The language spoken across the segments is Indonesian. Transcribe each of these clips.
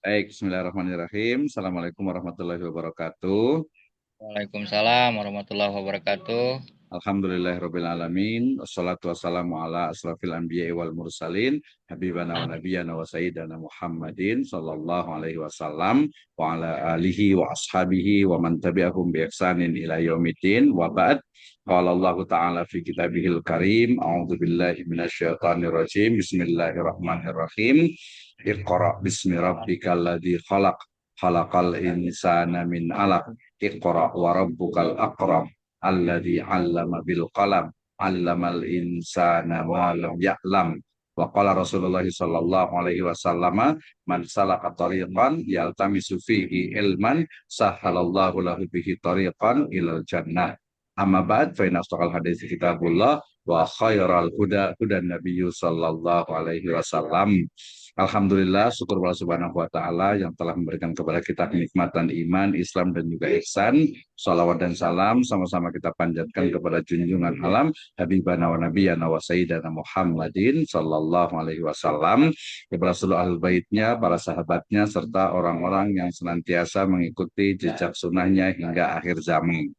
Baik, bismillahirrahmanirrahim. Assalamualaikum warahmatullahi wabarakatuh. Waalaikumsalam warahmatullahi wabarakatuh. Alhamdulillahirabbil alamin. Wassalatu wassalamu ala asrafil anbiya'i wal mursalin, habibana wa nabiyyana wa sayyidana Muhammadin sallallahu alaihi wasallam wa ala alihi wa ashabihi wa man tabi'ahum bi ihsanin ila yaumiddin. Wa ba'd. Qala Allah Ta'ala fi kitabihil karim, a'udzu billahi minasyaitonir rajim. Bismillahirrahmanirrahim. Iqra bismi rabbikal ladzi khalaq. Khalaqal insana min 'alaq. Iqra wa rabbukal akram alladzi 'allama bil qalam 'allamal insana ma lam ya'lam. Wa qala Rasulullah sallallahu alaihi wasallam, man salaka tariqan yaltamisu fihi ilman sahhalallahu lahu bihi tariqan ilal jannah. Amma ba'd, fa inna asdaqal hadits kitabullah wa khairal huda hudan nabiyyu sallallahu alaihi wasallam. Alhamdulillah, syukur Allah Subhanahu wa Ta'ala yang telah memberikan kepada kita kenikmatan iman, Islam, dan juga ihsan. Salawat dan salam sama-sama kita panjatkan kepada junjungan alam Habibana wa Nabiyana wa Sayyidana Muhammadin Sallallahu Alaihi Wasallam, kepada seluruh ahli baitnya, para sahabatnya, serta orang-orang yang senantiasa mengikuti jejak sunnahnya hingga akhir zaman.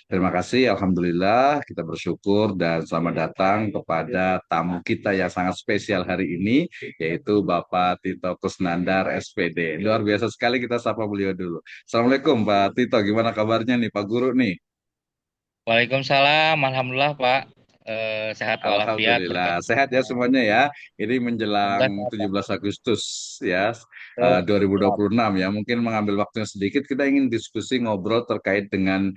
Terima kasih, Alhamdulillah, kita bersyukur dan selamat datang kepada tamu kita yang sangat spesial hari ini, yaitu Bapak Tito Kusnandar, SPD. Luar biasa sekali, kita sapa beliau dulu. Assalamualaikum Pak Tito, gimana kabarnya nih Pak Guru nih? Waalaikumsalam, alhamdulillah Pak. Sehat walafiat Alhamdulillah, berkat. sehat ya semuanya ya. Ini menjelang Alhamdulillah sehat, 17 Agustus ya, Pak. 2026 ya. Mungkin mengambil waktunya sedikit, kita ingin diskusi ngobrol terkait dengan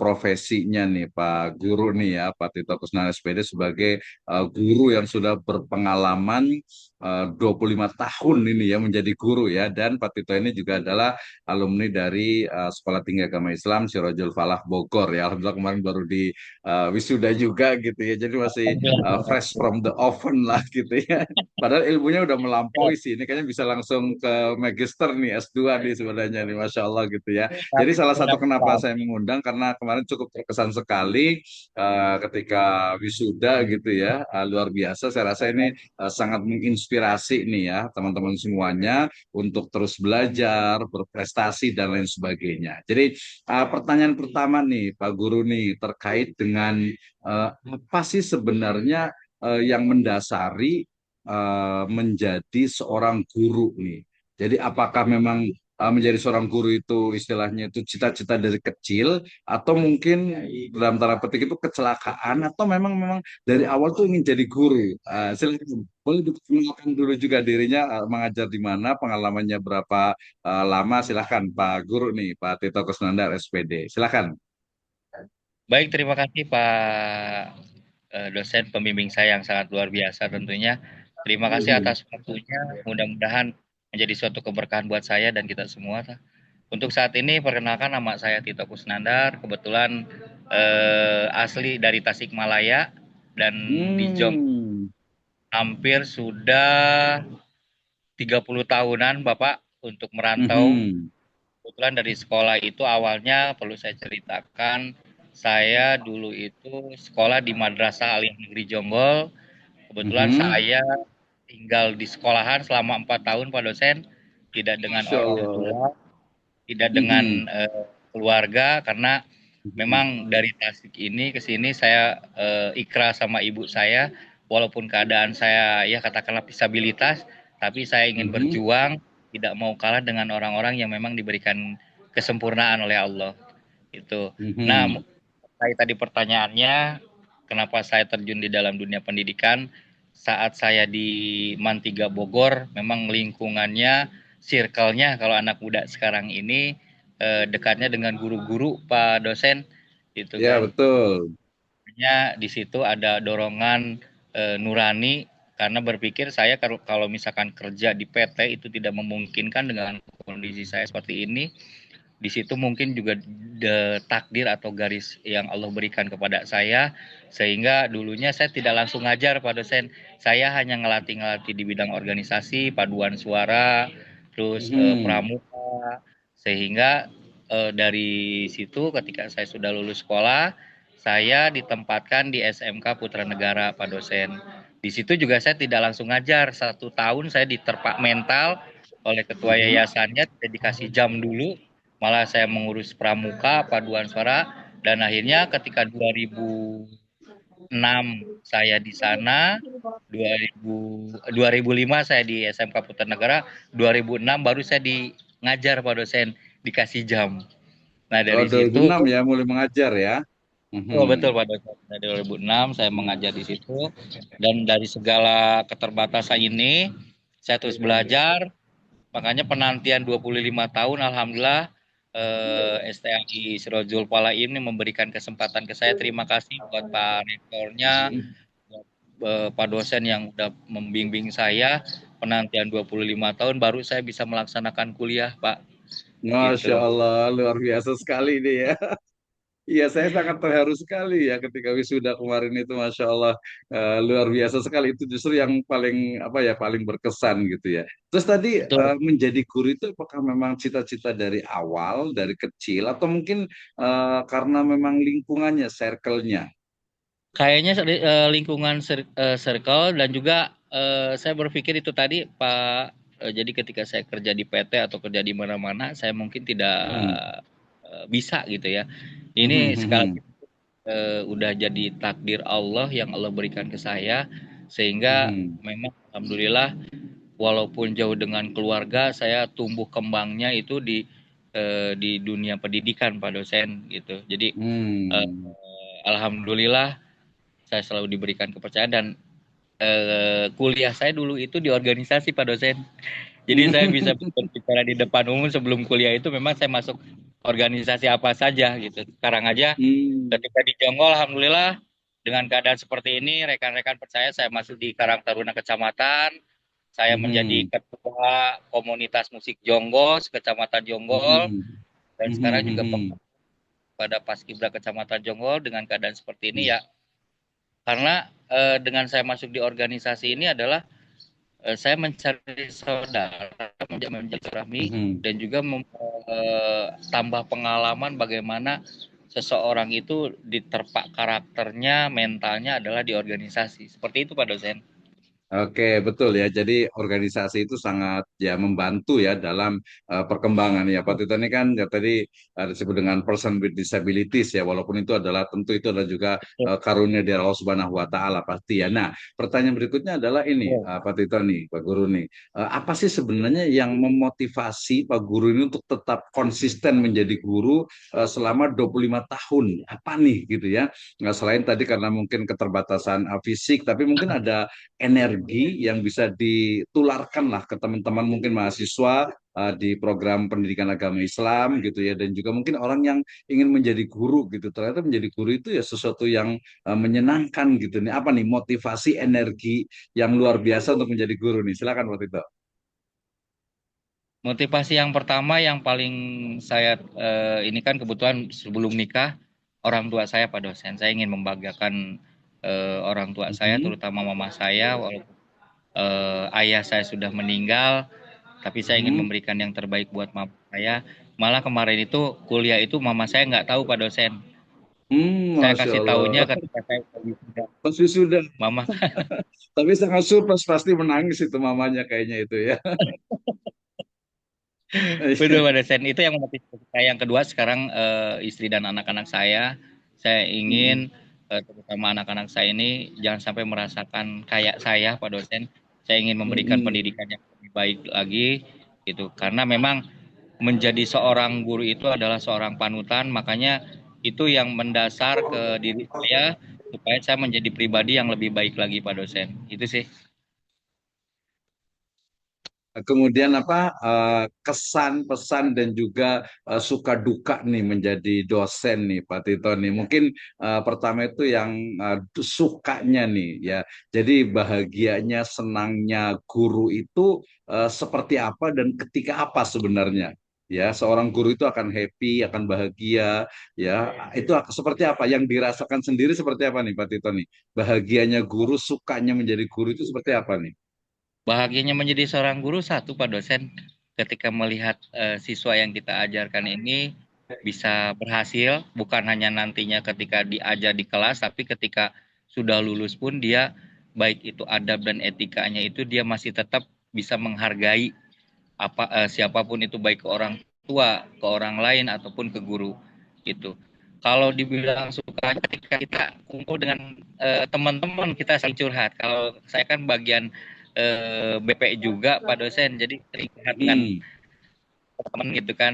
profesinya nih Pak Guru nih ya, Pak Tito Kusnandar SPD sebagai guru yang sudah berpengalaman 25 tahun ini ya menjadi guru ya. Dan Pak Tito ini juga adalah alumni dari Sekolah Tinggi Agama Islam Sirojul Falah Bogor ya. Alhamdulillah kemarin baru di wisuda juga gitu ya. Jadi masih Alhamdulillah. fresh from the oven lah gitu ya. Padahal ilmunya udah melampaui sih. Ini kayaknya bisa langsung ke magister nih, S2 nih sebenarnya nih, Masya Allah gitu ya. Jadi salah satu kenapa saya mengundang karena kemarin cukup terkesan sekali ketika wisuda gitu ya. Luar biasa. Saya rasa ini sangat menginspirasi nih ya teman-teman semuanya untuk terus belajar, berprestasi dan lain sebagainya. Jadi pertanyaan pertama nih Pak Guru nih terkait dengan apa sih sebenarnya yang mendasari menjadi seorang guru nih. Jadi apakah memang menjadi seorang guru itu istilahnya itu cita-cita dari kecil atau mungkin dalam tanda petik itu kecelakaan atau memang memang dari awal tuh ingin jadi guru. Silakan boleh diperkenalkan dulu juga dirinya, mengajar di mana, pengalamannya berapa lama. Silahkan Pak Guru nih, Pak Tito Kusnandar SPD. Silahkan. Baik, terima kasih Pak dosen pembimbing saya yang sangat luar biasa tentunya. Terima kasih Mhm. atas waktunya. Mudah-mudahan menjadi suatu keberkahan buat saya dan kita semua. Untuk saat ini, perkenalkan nama saya Tito Kusnandar. Kebetulan asli dari Tasikmalaya dan di Jong Hmm. hampir sudah 30 tahunan Bapak untuk merantau. Mhm. Kebetulan dari sekolah itu awalnya perlu saya ceritakan, saya dulu itu sekolah di Madrasah Aliyah Negeri Jonggol. Kebetulan Mhm. saya tinggal di sekolahan selama 4 tahun Pak dosen, tidak dengan Masya orang Allah. tua, tidak Mhm. dengan keluarga, karena Mhm. memang dari Tasik ini ke sini saya ikhlas sama ibu saya, walaupun keadaan saya ya katakanlah disabilitas, tapi saya ingin Mhm. berjuang, tidak mau kalah dengan orang-orang yang memang diberikan kesempurnaan oleh Allah. Itu. Nah, Mhm. tadi pertanyaannya, kenapa saya terjun di dalam dunia pendidikan? Saat saya di Mantiga Bogor, memang lingkungannya, circle-nya kalau anak muda sekarang ini dekatnya dengan guru-guru, Pak dosen, gitu Ya, kan. betul. Makanya di situ ada dorongan nurani karena berpikir saya kalau misalkan kerja di PT itu tidak memungkinkan dengan kondisi saya seperti ini, di situ mungkin juga takdir atau garis yang Allah berikan kepada saya, sehingga dulunya saya tidak langsung ngajar Pak dosen, saya hanya ngelatih-ngelatih di bidang organisasi, paduan suara, terus Mhm. pramuka, sehingga dari situ ketika saya sudah lulus sekolah, saya ditempatkan di SMK Putra Negara Pak dosen. Di situ juga saya tidak langsung ngajar, 1 tahun saya diterpa mental oleh ketua Mhm. yayasannya, tidak dikasih jam dulu, malah saya mengurus pramuka, paduan suara, dan akhirnya ketika 2006 saya di sana, 2005 saya di SMK Putra Negara, 2006 baru saya ngajar Pak dosen, dikasih jam. Nah Oh, dari situ, 2006 ya mulai mengajar ya. oh betul Mhm. Pak dosen, dari 2006 saya mengajar di situ, dan dari segala keterbatasan ini saya terus belajar. Makanya penantian 25 tahun, alhamdulillah, STAI Sirojul Pala ini memberikan kesempatan ke saya. Terima kasih buat Pak Rektornya, Mhm. buat Pak dosen yang udah membimbing saya. Penantian 25 tahun baru saya bisa melaksanakan kuliah, Pak. Masya Gitu. Allah, luar biasa sekali nih ya. Iya, saya sangat terharu sekali ya ketika wisuda kemarin itu, masya Allah, luar biasa sekali. Itu justru yang paling apa ya, paling berkesan gitu ya. Terus tadi Betul. menjadi guru itu apakah memang cita-cita dari awal, dari kecil, atau mungkin karena memang lingkungannya, circle-nya? Kayaknya lingkungan circle, dan juga saya berpikir itu tadi Pak, jadi ketika saya kerja di PT atau kerja di mana-mana saya mungkin tidak Hmm. bisa gitu ya. Mhm, Ini sekali mhm, udah jadi takdir Allah yang Allah berikan ke saya, sehingga mhm, memang alhamdulillah walaupun jauh dengan keluarga, saya tumbuh kembangnya itu di dunia pendidikan Pak dosen gitu. Jadi hmm. alhamdulillah saya selalu diberikan kepercayaan, dan kuliah saya dulu itu di organisasi Pak dosen. Jadi saya bisa berbicara di depan umum. Sebelum kuliah itu memang saya masuk organisasi apa saja gitu. Sekarang aja Hmm, ketika di Jonggol, alhamdulillah dengan keadaan seperti ini, rekan-rekan percaya saya masuk di Karang Taruna Kecamatan. Saya menjadi mhm, ketua komunitas musik Jonggol, Kecamatan Jonggol, mhm, dan sekarang mhm, juga mhm, pada Paskibra Kecamatan Jonggol. Dengan keadaan seperti ini ya, karena dengan saya masuk di organisasi ini adalah saya mencari saudara, menjadi silaturahmi, mhm. dan juga tambah pengalaman bagaimana seseorang itu diterpa karakternya, mentalnya adalah di organisasi. Seperti itu Pak dosen. Oke, betul ya. Jadi organisasi itu sangat ya membantu ya dalam perkembangan ya. Pak Tito ini kan ya tadi disebut dengan person with disabilities ya. Walaupun itu adalah tentu itu adalah juga karunia dari Allah Subhanahu Wa Taala pasti ya. Nah, pertanyaan berikutnya adalah ini, Pak Tito nih, Pak Guru nih. Apa sih sebenarnya yang memotivasi Pak Guru ini untuk tetap konsisten menjadi guru selama 25 tahun? Apa nih gitu ya? Nggak, selain tadi karena mungkin keterbatasan fisik, tapi mungkin ada energi yang bisa ditularkan lah ke teman-teman mungkin mahasiswa di program pendidikan agama Islam gitu ya, dan juga mungkin orang yang ingin menjadi guru gitu. Ternyata menjadi guru itu ya sesuatu yang menyenangkan gitu nih. Apa nih motivasi energi yang luar biasa untuk menjadi guru nih? Silakan waktu itu. Motivasi yang pertama yang paling saya ini kan kebetulan sebelum nikah orang tua saya Pak dosen, saya ingin membanggakan orang tua saya, Mhm, terutama mama saya. Walaupun ayah saya sudah meninggal, tapi saya ingin mhm. memberikan yang terbaik buat mama saya. Malah kemarin itu kuliah itu mama saya nggak tahu Pak dosen. Saya Masya kasih tahunya Allah. ketika saya wisuda. Pasti sudah. Mama, Tapi sangat surprise, pasti menangis itu mamanya kayaknya itu ya. betul Pak dosen. Itu yang memotivasi saya. Yang kedua sekarang istri dan anak-anak saya ingin terutama anak-anak saya ini jangan sampai merasakan kayak saya Pak dosen. Saya ingin memberikan Mhm. pendidikan yang lebih baik lagi gitu. Karena memang menjadi seorang guru itu adalah seorang panutan, makanya itu yang mendasar ke diri saya supaya saya menjadi pribadi yang lebih baik lagi Pak dosen. Itu sih. Kemudian apa kesan, pesan dan juga suka duka nih menjadi dosen nih Pak Tito nih. Mungkin pertama itu yang sukanya nih ya. Jadi bahagianya, senangnya guru itu seperti apa dan ketika apa sebenarnya? Ya, seorang guru itu akan happy, akan bahagia, ya. Itu seperti apa? Yang dirasakan sendiri seperti apa nih Pak Tito nih? Bahagianya guru, sukanya menjadi guru itu seperti apa nih? Bahagianya menjadi seorang guru satu Pak dosen, ketika melihat siswa yang kita ajarkan ini bisa berhasil, bukan hanya nantinya ketika diajar di kelas, tapi ketika sudah lulus pun dia baik itu adab dan etikanya itu dia masih tetap bisa menghargai siapapun itu, baik ke orang tua, ke orang lain ataupun ke guru gitu. Kalau dibilang suka ketika kita kumpul dengan teman-teman kita saling curhat. Kalau saya kan bagian BP juga Pak dosen, jadi sering curhat dengan Hmm. teman gitu kan,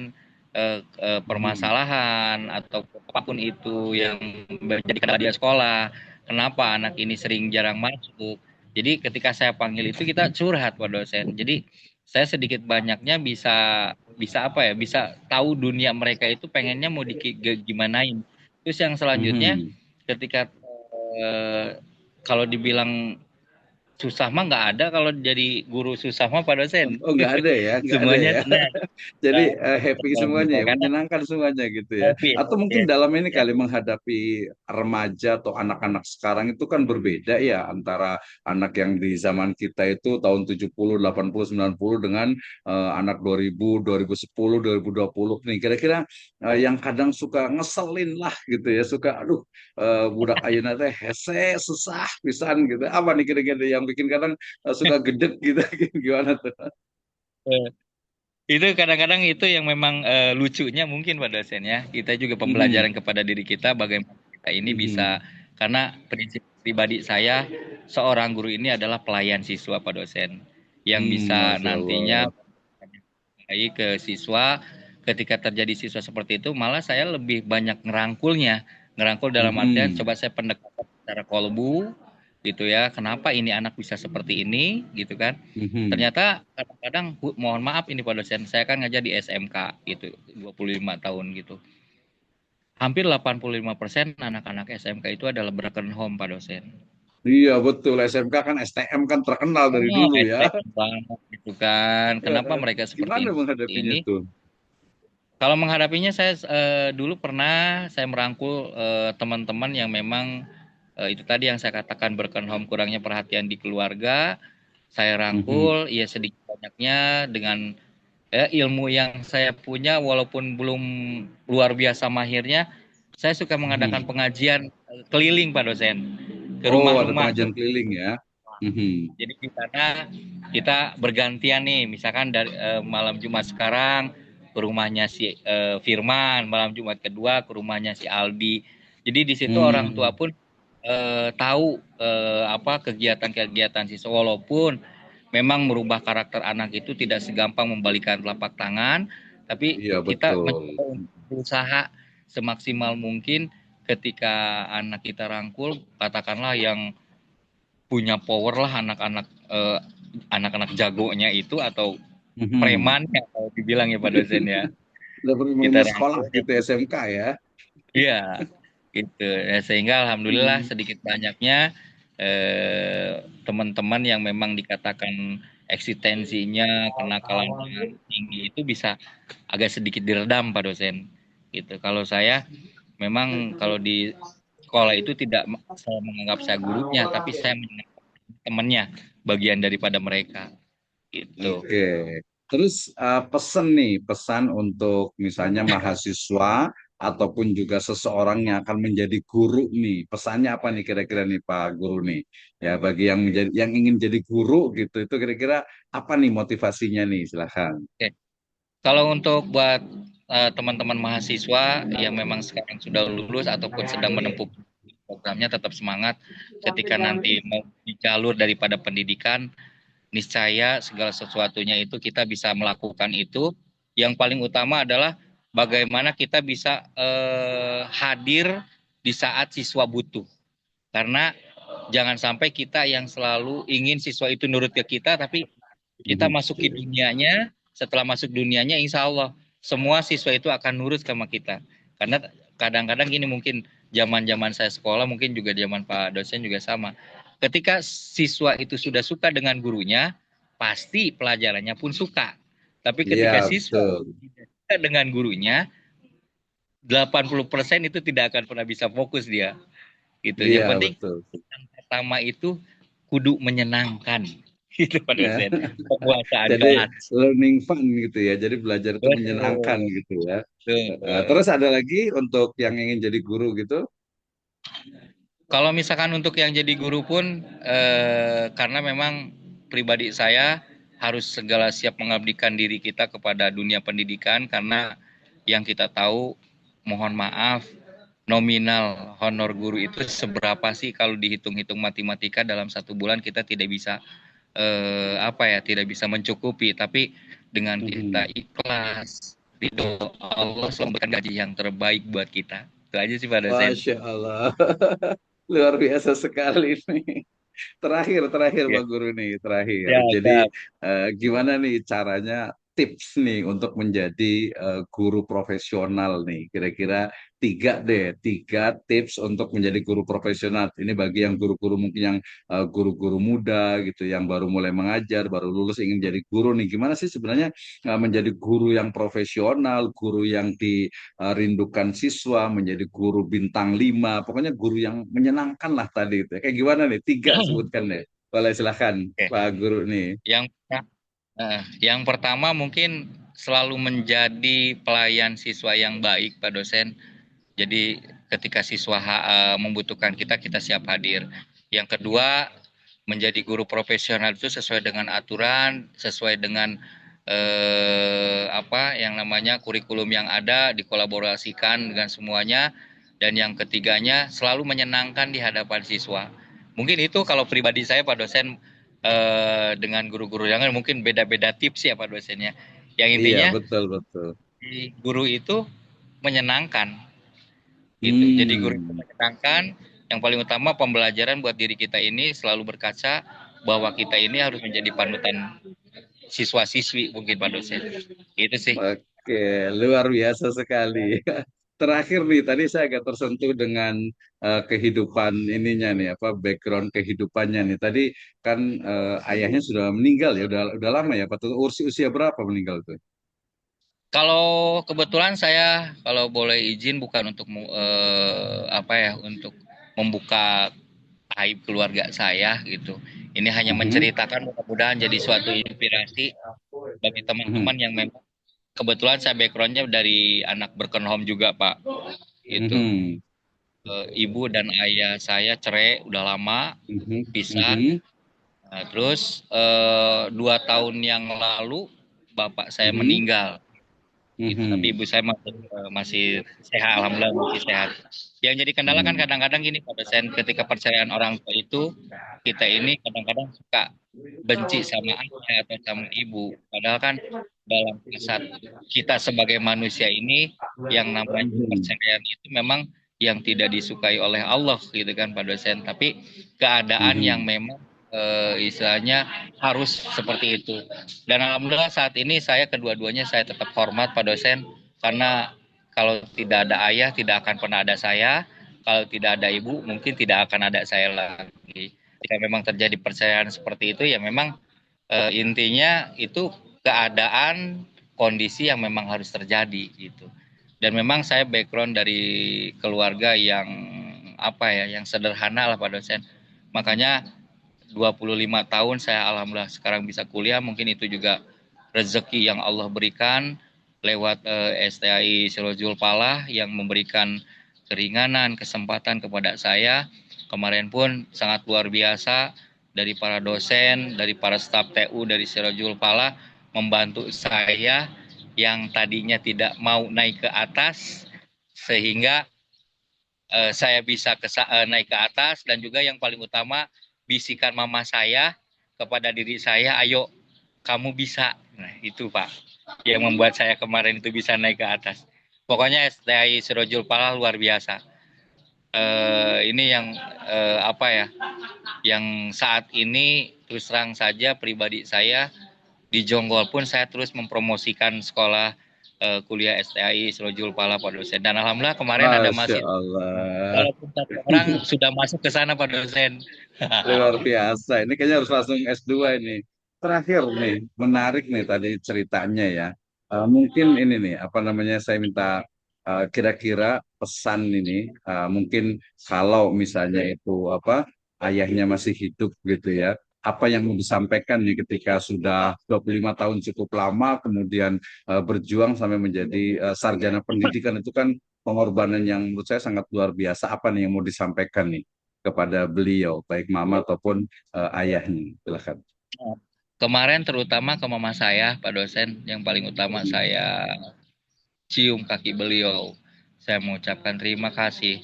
Hmm. permasalahan atau apapun itu yang menjadi kendala di sekolah. Kenapa anak ini sering jarang masuk? Jadi ketika saya panggil itu kita curhat Pak dosen. Jadi saya sedikit banyaknya bisa bisa apa ya? Bisa tahu dunia mereka itu pengennya mau gimanain. Terus yang selanjutnya Hmm. ketika kalau dibilang susah mah nggak ada, kalau jadi guru susah mah Pak dosen. Oh, nggak ada ya, nggak ada Semuanya ya. tenang. Jadi Nah, happy kalau semuanya ya, misalkan menyenangkan semuanya gitu ya. Covid, Atau mungkin ya, dalam ini ya. kali menghadapi remaja atau anak-anak sekarang itu kan berbeda ya antara anak yang di zaman kita itu tahun 70, 80, 90 dengan anak 2000, 2010, 2020 nih. Kira-kira yang kadang suka ngeselin lah gitu ya, suka aduh budak ayeuna teh hese susah pisan gitu. Apa nih kira-kira yang bikin kadang suka gedek gitu gimana tuh? Eh, Itu kadang-kadang itu yang memang lucunya mungkin Pak dosen ya. Kita juga Mhm. pembelajaran kepada diri kita bagaimana kita ini bisa, Mhm. karena prinsip pribadi saya, seorang guru ini adalah pelayan siswa Pak dosen, yang bisa Masya nantinya Allah. baik ke siswa. Ketika terjadi siswa seperti itu, malah saya lebih banyak ngerangkulnya. Ngerangkul dalam artian Mhm. coba saya pendekatan secara kolbu gitu ya. Kenapa ini anak bisa seperti ini gitu kan. Mhm. Ternyata kadang-kadang mohon maaf ini Pak dosen, saya kan ngajar di SMK gitu 25 tahun gitu. Hampir 85% anak-anak SMK itu adalah broken home Pak dosen. Iya betul, SMK kan STM kan terkenal dari Oh, dulu ya. STM banget gitu kan. Kenapa mereka seperti Gimana menghadapinya ini? tuh? Kalau menghadapinya saya dulu pernah saya merangkul teman-teman yang memang itu tadi yang saya katakan broken home, kurangnya perhatian di keluarga. Saya Mhm. rangkul ya sedikit banyaknya dengan ilmu yang saya punya, walaupun belum luar biasa mahirnya. Saya suka mengadakan Mhm. pengajian keliling Pak dosen ke Oh, ada rumah-rumah. pengajian keliling ya. Mhm. Jadi di sana kita bergantian nih, misalkan dari malam Jumat sekarang ke rumahnya si Firman, malam Jumat kedua ke rumahnya si Aldi. Jadi di situ orang tua Hmm. pun tahu apa kegiatan-kegiatan siswa, walaupun memang merubah karakter anak itu tidak segampang membalikan telapak tangan, tapi Iya kita betul. mencoba untuk berusaha semaksimal mungkin ketika anak kita rangkul, katakanlah yang punya power lah anak-anak anak-anak jagonya itu atau Mhm. preman ya kalau dibilang ya Pak dosen ya, kita Mau sekolah rangkul gitu SMK ya. iya gitu ya, sehingga alhamdulillah Mhm. sedikit banyaknya teman-teman yang memang dikatakan eksistensinya kenakalannya tinggi itu bisa agak sedikit diredam Pak dosen gitu. Kalau saya memang kalau di sekolah itu tidak saya menganggap saya gurunya, tapi saya menganggap temannya, bagian daripada mereka gitu. Oke. Terus pesan nih, pesan untuk misalnya mahasiswa ataupun juga seseorang yang akan menjadi guru nih. Pesannya apa nih kira-kira nih Pak Guru nih? Ya bagi yang menjadi yang ingin jadi guru gitu itu kira-kira apa nih motivasinya nih? Silakan. Oke. Kalau untuk buat teman-teman mahasiswa yang memang sekarang sudah lulus ataupun sedang menempuh programnya, tetap semangat. Ketika nanti mau di jalur daripada pendidikan, niscaya segala sesuatunya itu kita bisa melakukan itu. Yang paling utama adalah bagaimana kita bisa hadir di saat siswa butuh. Karena jangan sampai kita yang selalu ingin siswa itu nurut ke kita, tapi kita Mhm. masuki dunianya. Setelah masuk dunianya, insya Allah semua siswa itu akan nurut sama kita. Karena kadang-kadang gini, mungkin zaman-zaman saya sekolah, mungkin juga zaman Pak dosen juga sama. Ketika siswa itu sudah suka dengan gurunya, pasti pelajarannya pun suka. Tapi Iya ketika siswa betul. tidak suka dengan gurunya, 80% itu tidak akan pernah bisa fokus dia. Gitu. Iya Yang penting betul. yang pertama itu kudu menyenangkan. Itu Pak Ya. dosen. Penguasaan Jadi kelas. learning fun gitu ya. Jadi belajar itu menyenangkan Betul. gitu ya. Terus Betul. ada lagi untuk yang ingin jadi guru gitu. Kalau misalkan untuk yang jadi guru pun karena memang pribadi saya harus segala siap mengabdikan diri kita kepada dunia pendidikan karena yang kita tahu, mohon maaf, nominal honor guru itu seberapa sih kalau dihitung-hitung matematika dalam 1 bulan kita tidak bisa tidak bisa mencukupi, tapi dengan kita Mhm. ikhlas ridho Allah selalu memberikan gaji yang terbaik buat kita. Itu aja sih Pak dosen. Masya Allah. Luar biasa sekali nih. Terakhir Ya, Pak Guru nih, terakhir. ya, Jadi ya. gimana nih caranya tips nih untuk menjadi guru profesional nih? Kira-kira tiga tips untuk menjadi guru profesional. Ini bagi yang guru-guru mungkin yang guru-guru muda gitu, yang baru mulai mengajar, baru lulus ingin jadi guru nih. Gimana sih sebenarnya menjadi guru yang profesional, guru yang dirindukan siswa, menjadi guru bintang 5, pokoknya guru yang menyenangkan lah tadi itu. Kayak gimana nih? Tiga sebutkan deh. Boleh silahkan Oke. Pak Guru nih. Yang yang pertama mungkin selalu menjadi pelayan siswa yang baik, Pak dosen. Jadi ketika siswa membutuhkan kita, kita siap hadir. Yang kedua, menjadi guru profesional itu sesuai dengan aturan, sesuai dengan apa yang namanya kurikulum yang ada, dikolaborasikan dengan semuanya. Dan yang ketiganya, selalu menyenangkan di hadapan siswa. Mungkin itu kalau pribadi saya, Pak dosen, dengan guru-guru yang lain mungkin beda-beda tips ya Pak dosennya. Yang Iya, intinya, betul, betul. di guru itu menyenangkan gitu. Jadi guru itu Hmm. menyenangkan. Yang paling utama pembelajaran buat diri kita ini selalu berkaca bahwa kita ini harus menjadi panutan siswa-siswi mungkin Pak dosen. Itu sih. Oke, luar biasa sekali. Terakhir nih, tadi saya agak tersentuh dengan kehidupan ininya nih, apa background kehidupannya nih. Tadi kan ayahnya sudah meninggal ya, udah lama ya, Pak. Usia berapa meninggal tuh? Kalau kebetulan saya kalau boleh izin bukan untuk untuk membuka aib keluarga saya gitu. Ini hanya Mhm, menceritakan mudah-mudahan jadi suatu inspirasi bagi mhm, teman-teman yang memang kebetulan saya backgroundnya dari anak broken home juga Pak. Itu mhm, ibu dan ayah saya cerai udah lama mhm, pisah. mhm, Nah, terus 2 tahun yang lalu bapak saya mhm, meninggal gitu. Tapi mhm, ibu saya masih sehat, alhamdulillah masih sehat. Yang jadi kendala kan mhm, kadang-kadang gini Pak dosen, ketika perceraian orang tua itu kita ini kadang-kadang suka benci sama ayah atau sama ibu. Padahal kan dalam kasat kita sebagai manusia ini yang namanya mhm, perceraian itu memang yang tidak disukai oleh Allah gitu kan Pak dosen. Tapi keadaan yang mhm, memang istilahnya harus seperti itu. Dan alhamdulillah saat ini saya kedua-duanya saya tetap hormat Pak dosen karena kalau tidak ada ayah tidak akan pernah ada saya, kalau tidak ada ibu mungkin tidak akan ada saya lagi. Jika memang terjadi perceraian seperti itu ya memang intinya itu keadaan kondisi yang memang harus terjadi gitu. Dan memang saya background dari keluarga yang yang sederhana lah Pak dosen. Makanya 25 tahun saya alhamdulillah sekarang bisa kuliah, mungkin itu juga rezeki yang Allah berikan lewat STAI Sirojul Palah yang memberikan keringanan, kesempatan kepada saya. Kemarin pun sangat luar biasa dari para dosen, dari para staf TU dari Sirojul Palah membantu saya yang tadinya tidak mau naik ke atas sehingga saya bisa naik ke atas dan juga yang paling utama bisikan mama saya kepada diri saya, ayo kamu bisa. Nah, itu Pak yang membuat saya kemarin itu bisa naik ke atas. Pokoknya STI Sirojul Palah luar biasa. Ini yang yang saat ini terus terang saja pribadi saya di Jonggol pun saya terus mempromosikan sekolah kuliah STI Sirojul Palah Pak dosen. Dan alhamdulillah kemarin ada Masya masih Allah. walaupun 1 orang sudah masuk ke sana Pak dosen. Luar biasa. Ini kayaknya harus langsung S2 ini. Terakhir nih, menarik nih tadi ceritanya ya. Mungkin ini nih, apa namanya, saya minta kira-kira pesan ini, mungkin kalau misalnya itu apa, ayahnya masih hidup gitu ya, apa yang mau disampaikan nih ketika sudah 25 tahun cukup lama, kemudian berjuang sampai menjadi sarjana pendidikan itu kan pengorbanan yang menurut saya sangat luar biasa. Apa nih yang mau disampaikan nih kepada beliau, baik mama ataupun ayahnya. Silakan. Kemarin terutama ke mama saya, Pak dosen, yang paling utama saya cium kaki beliau. Saya mengucapkan terima kasih.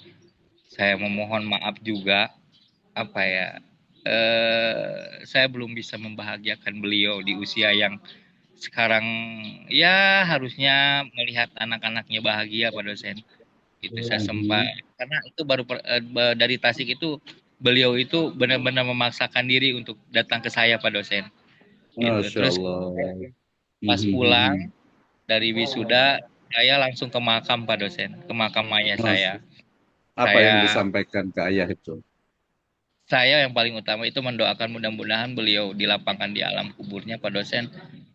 Saya memohon maaf juga, apa ya, saya belum bisa membahagiakan beliau di usia yang sekarang ya harusnya melihat anak-anaknya bahagia, Pak dosen. Itu saya sempat Mhm. karena itu baru dari Tasik itu beliau itu benar-benar memaksakan diri untuk datang ke saya, Pak dosen. Gitu. Masya Terus Allah. pas pulang Mhm. dari wisuda saya langsung ke makam, Pak dosen, ke makam ayah Mas, saya. apa yang Saya disampaikan ke ayah itu? saya yang paling utama itu mendoakan mudah-mudahan beliau dilapangkan di alam kuburnya, Pak dosen.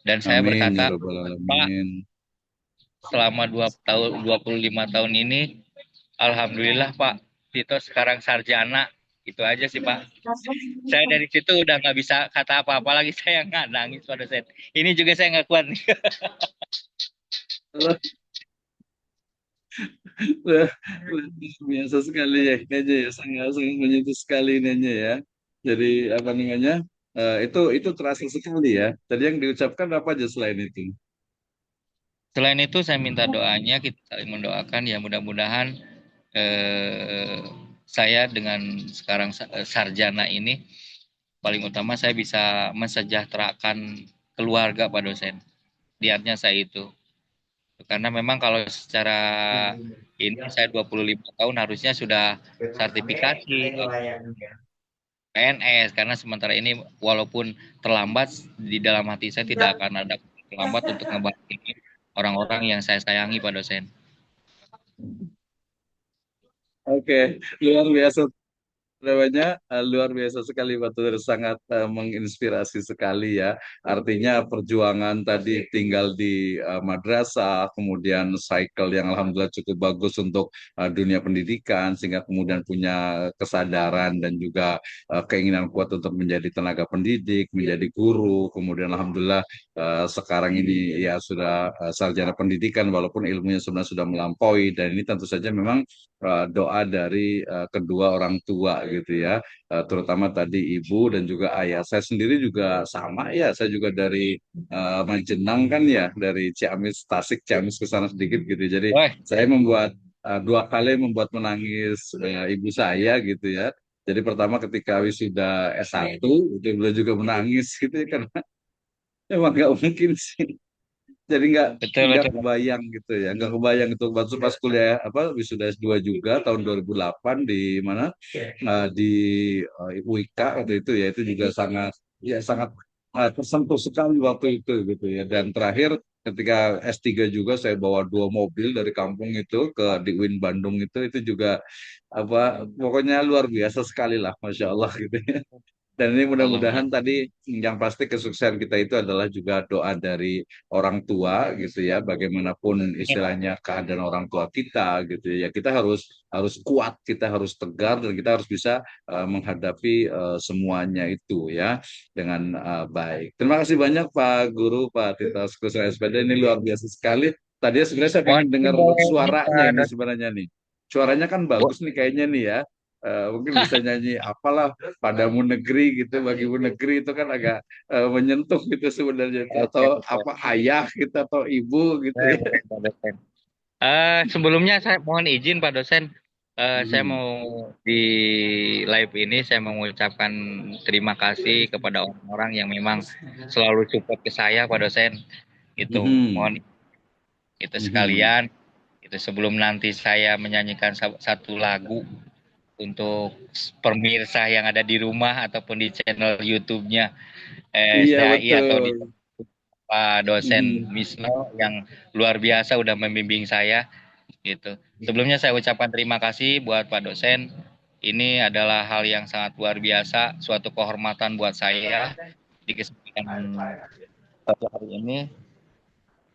Dan saya Amin ya berkata, Rabbal Pak, Alamin. selama 25 tahun ini, alhamdulillah Pak Tito sekarang sarjana. Itu aja sih Pak. Saya dari situ udah nggak bisa kata apa-apa lagi. Saya nggak nangis, Pak dosen. Ini juga saya nggak kuat nih. Wah, luar biasa sekali ya kayaknya ya, sangat sangat menyentuh sekali nanya ya. Jadi apa namanya? Itu terasa sekali ya. Tadi yang diucapkan apa aja selain itu? Selain itu saya minta doanya, kita saling mendoakan ya mudah-mudahan eh, saya dengan sekarang sarjana ini paling utama saya bisa mensejahterakan keluarga, Pak dosen. Niatnya saya itu. Karena memang kalau secara ini saya 25 tahun harusnya sudah sertifikasi PNS, karena sementara ini walaupun terlambat, di dalam hati saya tidak akan ada terlambat untuk ngebantu orang-orang yang saya sayangi, Pak dosen. Oke, luar biasa namanya, luar biasa sekali Pak Tur, sangat menginspirasi sekali ya. Artinya perjuangan tadi tinggal di madrasah, kemudian cycle yang alhamdulillah cukup bagus untuk dunia pendidikan, sehingga kemudian punya kesadaran dan juga keinginan kuat untuk menjadi tenaga pendidik, menjadi guru, kemudian alhamdulillah sekarang ini ya sudah sarjana pendidikan walaupun ilmunya sebenarnya sudah melampaui, dan ini tentu saja memang doa dari kedua orang tua gitu ya. Terutama tadi ibu dan juga ayah. Saya sendiri juga sama ya, saya juga dari Majenang kan ya, dari Ciamis, Tasik, Ciamis ke sana sedikit gitu. Jadi Wah, saya membuat dua kali membuat menangis ibu saya gitu ya. Jadi pertama ketika wisuda S1 itu beliau juga menangis gitu ya, karena emang nggak mungkin sih. Jadi betul nggak betul. kebayang gitu ya, nggak kebayang itu waktu pas kuliah apa wisuda S2 juga tahun 2008 di mana, di UIK waktu itu ya, itu juga sangat ya sangat tersentuh sekali waktu itu gitu ya. Dan terakhir ketika S3 juga saya bawa dua mobil dari kampung itu ke di UIN Bandung, itu juga apa, pokoknya luar biasa sekali lah, Masya Allah gitu ya. Dan ini Alhamdulillah. mudah-mudahan tadi yang pasti kesuksesan kita itu adalah juga doa dari orang tua gitu ya. Bagaimanapun istilahnya keadaan orang tua kita gitu ya. Kita harus kuat, kita harus tegar, dan kita harus bisa menghadapi semuanya itu ya dengan baik. Terima kasih banyak Pak Guru, Pak Tito Kusuma SPD, ini luar biasa sekali. Tadi sebenarnya saya Mohon pengen izin dengar boleh ini suaranya Pak ini dosen. sebenarnya nih. Suaranya kan bagus nih kayaknya nih ya. Mungkin bisa nyanyi apalah padamu negeri gitu, bagimu negeri itu kan agak menyentuh gitu sebenarnya, Oke, atau oke. apa ayah kita atau ibu gitu Boleh, ya. boleh, Pak dosen. Sebelumnya saya mohon izin Pak dosen, saya Mhm. mau di live ini saya mengucapkan terima kasih kepada orang-orang yang memang selalu support ke saya Pak dosen. Itu Mhm. mohon itu Mhm. sekalian itu sebelum nanti saya menyanyikan satu lagu untuk pemirsa yang ada di rumah ataupun di channel YouTube-nya Iya SDHI atau betul. di Pak dosen Mhm. Misno yang luar biasa udah membimbing saya gitu. Sebelumnya saya ucapkan terima kasih buat Pak dosen. Ini adalah hal yang sangat luar biasa, suatu kehormatan buat saya di kesempatan satu hari ini.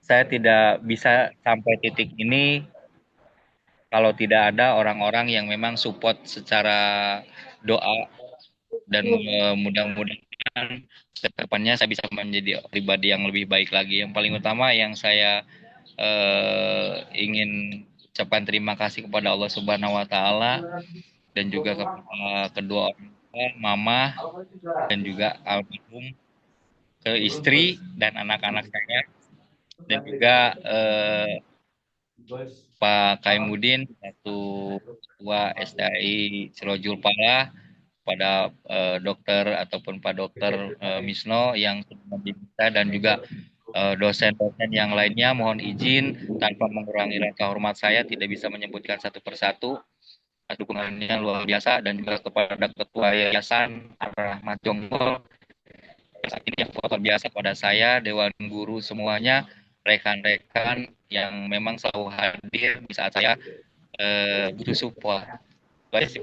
Saya tidak bisa sampai titik ini kalau tidak ada orang-orang yang memang support secara doa, dan mudah-mudahan kedepannya saya bisa menjadi pribadi yang lebih baik lagi. Yang paling utama yang saya ingin ucapkan terima kasih kepada Allah Subhanahu Wa Taala dan juga kepada kedua orang tua, mama dan juga almarhum. ke istri dan anak-anak saya, dan juga Pak Kaimudin, satu ketua SDAI Sirojul Pala, pada dokter ataupun Pak Dokter Misno yang sudah membimbing saya, dan juga dosen-dosen yang lainnya. Mohon izin tanpa mengurangi rasa hormat saya tidak bisa menyebutkan satu persatu. Dukungannya luar biasa, dan juga kepada Ketua Yayasan Ar-Rahmat Jonggol saat ini yang luar biasa pada saya, Dewan Guru semuanya, rekan-rekan yang memang selalu hadir di saat saya butuh support. Baik,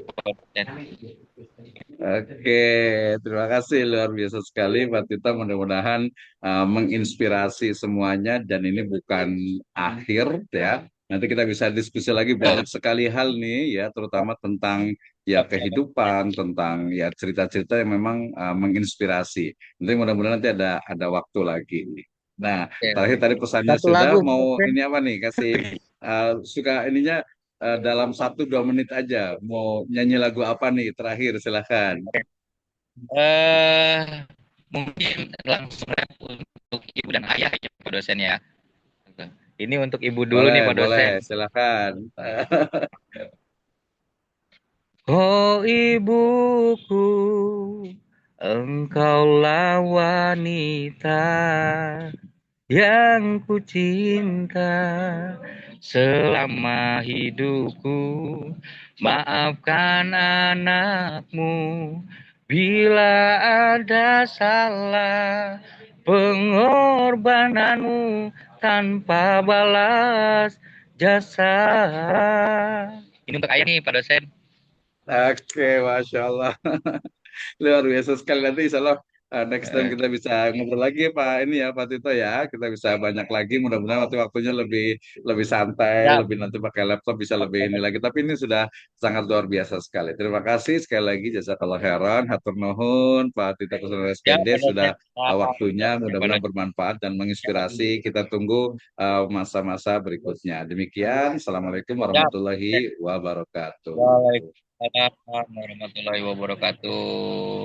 Oke, terima kasih luar biasa sekali Pak Tita. Mudah-mudahan menginspirasi semuanya dan ini bukan akhir ya. Nanti kita bisa diskusi lagi banyak sekali hal nih ya, terutama tentang ya kehidupan, tentang ya cerita-cerita yang memang menginspirasi. Nanti mudah-mudahan nanti ada waktu lagi nih. Nah, terakhir tadi pesannya Satu sudah lagu, mau Pak. ini apa nih? Kasih suka ininya dalam 1-2 menit aja. Mau nyanyi lagu apa nih? Terakhir, silahkan. eh mungkin langsung rap untuk ibu dan ayah ya Pak dosen ya. Ini untuk ibu dulu nih Boleh, Pak boleh, dosen. silahkan. Oh ibuku, engkaulah wanita yang ku cinta selama hidupku. Maafkan anakmu bila ada salah, pengorbananmu tanpa balas jasa. Ini untuk ayah nih Pak dosen. Oke, Masya Allah. Luar biasa sekali. Nanti insya Allah next time kita bisa ngobrol lagi ya, Pak ini ya Pak Tito ya. Kita bisa banyak lagi. Mudah-mudahan waktu waktunya lebih lebih santai, Ya, lebih nanti pakai laptop bisa lebih ini lagi. Tapi ini sudah sangat luar biasa sekali. Terima kasih sekali lagi jazakallah khairan, hatur nuhun Pak Tito Kusuma ya SPND Pak sudah dosen. waktunya Ya, Pak mudah-mudahan dosen. bermanfaat dan menginspirasi. Kita tunggu masa-masa berikutnya. Demikian, Assalamualaikum Ya, warahmatullahi wabarakatuh. Waalaikumsalam warahmatullahi wabarakatuh.